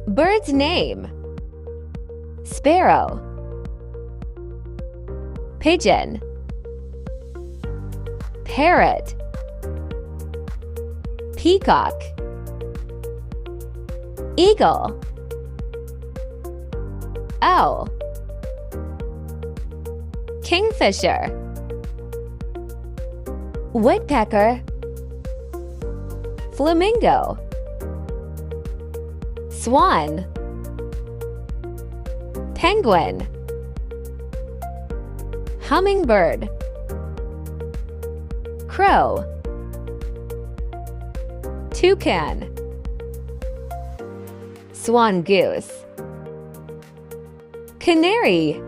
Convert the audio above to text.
Bird's name: sparrow, pigeon, parrot, peacock, eagle, owl, kingfisher, woodpecker, flamingo, swan, penguin, hummingbird, crow, toucan, swan goose, canary,